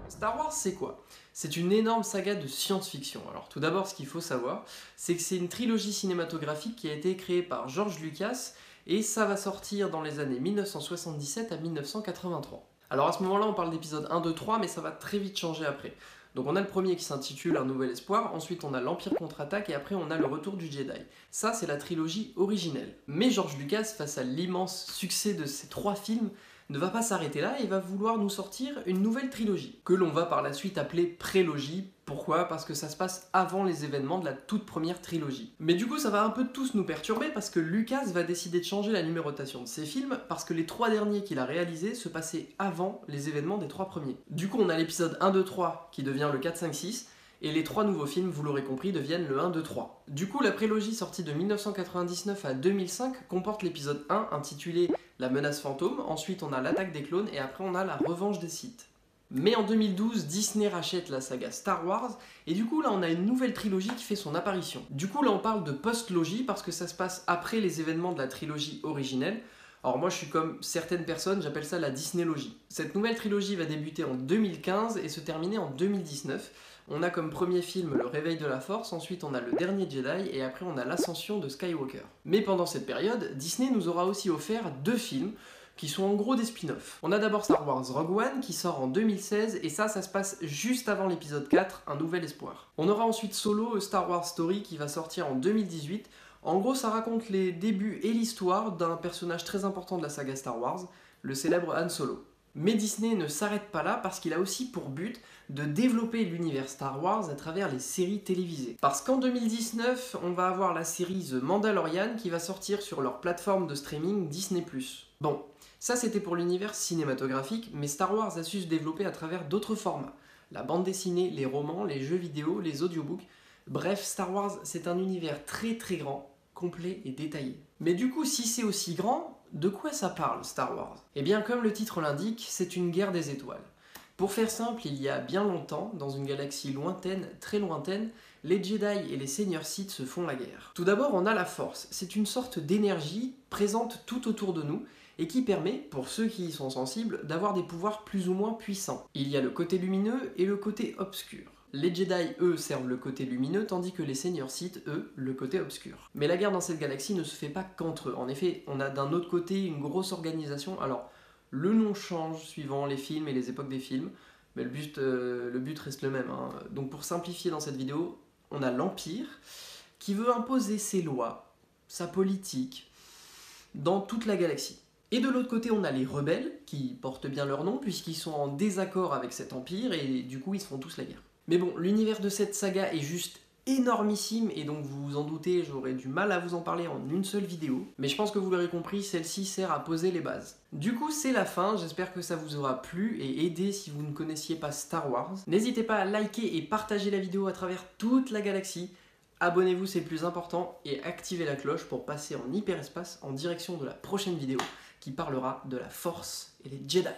Star Wars, c'est quoi? C'est une énorme saga de science-fiction. Alors tout d'abord, ce qu'il faut savoir, c'est que c'est une trilogie cinématographique qui a été créée par George Lucas et ça va sortir dans les années 1977 à 1983. Alors à ce moment-là, on parle d'épisode 1, 2, 3, mais ça va très vite changer après. Donc on a le premier qui s'intitule Un Nouvel Espoir, ensuite on a l'Empire contre-attaque et après on a le Retour du Jedi. Ça, c'est la trilogie originelle. Mais George Lucas, face à l'immense succès de ces trois films, ne va pas s'arrêter là et va vouloir nous sortir une nouvelle trilogie, que l'on va par la suite appeler prélogie. Pourquoi? Parce que ça se passe avant les événements de la toute première trilogie. Mais du coup ça va un peu tous nous perturber parce que Lucas va décider de changer la numérotation de ses films parce que les trois derniers qu'il a réalisés se passaient avant les événements des trois premiers. Du coup on a l'épisode 1, 2, 3 qui devient le 4, 5, 6, et les trois nouveaux films, vous l'aurez compris, deviennent le 1, 2, 3. Du coup, la prélogie sortie de 1999 à 2005 comporte l'épisode 1 intitulé La menace fantôme, ensuite on a l'attaque des clones et après on a la revanche des Sith. Mais en 2012, Disney rachète la saga Star Wars et du coup là on a une nouvelle trilogie qui fait son apparition. Du coup là on parle de post-logie parce que ça se passe après les événements de la trilogie originelle. Alors moi je suis comme certaines personnes, j'appelle ça la Disneylogie. Cette nouvelle trilogie va débuter en 2015 et se terminer en 2019. On a comme premier film Le Réveil de la Force, ensuite on a Le Dernier Jedi et après on a l'Ascension de Skywalker. Mais pendant cette période, Disney nous aura aussi offert deux films qui sont en gros des spin-offs. On a d'abord Star Wars Rogue One qui sort en 2016 et ça se passe juste avant l'épisode 4, Un Nouvel Espoir. On aura ensuite Solo, Star Wars Story qui va sortir en 2018. En gros, ça raconte les débuts et l'histoire d'un personnage très important de la saga Star Wars, le célèbre Han Solo. Mais Disney ne s'arrête pas là parce qu'il a aussi pour but de développer l'univers Star Wars à travers les séries télévisées. Parce qu'en 2019, on va avoir la série The Mandalorian qui va sortir sur leur plateforme de streaming Disney+. Bon, ça c'était pour l'univers cinématographique, mais Star Wars a su se développer à travers d'autres formats. La bande dessinée, les romans, les jeux vidéo, les audiobooks. Bref, Star Wars c'est un univers très très grand, complet et détaillé. Mais du coup, si c'est aussi grand, de quoi ça parle Star Wars? Eh bien, comme le titre l'indique, c'est une guerre des étoiles. Pour faire simple, il y a bien longtemps, dans une galaxie lointaine, très lointaine, les Jedi et les seigneurs Sith se font la guerre. Tout d'abord, on a la Force. C'est une sorte d'énergie présente tout autour de nous et qui permet, pour ceux qui y sont sensibles, d'avoir des pouvoirs plus ou moins puissants. Il y a le côté lumineux et le côté obscur. Les Jedi, eux, servent le côté lumineux, tandis que les seigneurs Sith, eux, le côté obscur. Mais la guerre dans cette galaxie ne se fait pas qu'entre eux. En effet, on a d'un autre côté une grosse organisation. Alors, le nom change suivant les films et les époques des films, mais le but reste le même, hein. Donc pour simplifier dans cette vidéo, on a l'Empire qui veut imposer ses lois, sa politique, dans toute la galaxie. Et de l'autre côté, on a les rebelles, qui portent bien leur nom, puisqu'ils sont en désaccord avec cet empire, et du coup, ils se font tous la guerre. Mais bon, l'univers de cette saga est juste énormissime, et donc vous vous en doutez, j'aurais du mal à vous en parler en une seule vidéo. Mais je pense que vous l'aurez compris, celle-ci sert à poser les bases. Du coup, c'est la fin, j'espère que ça vous aura plu et aidé si vous ne connaissiez pas Star Wars. N'hésitez pas à liker et partager la vidéo à travers toute la galaxie. Abonnez-vous, c'est le plus important, et activez la cloche pour passer en hyperespace en direction de la prochaine vidéo qui parlera de la Force et les Jedi.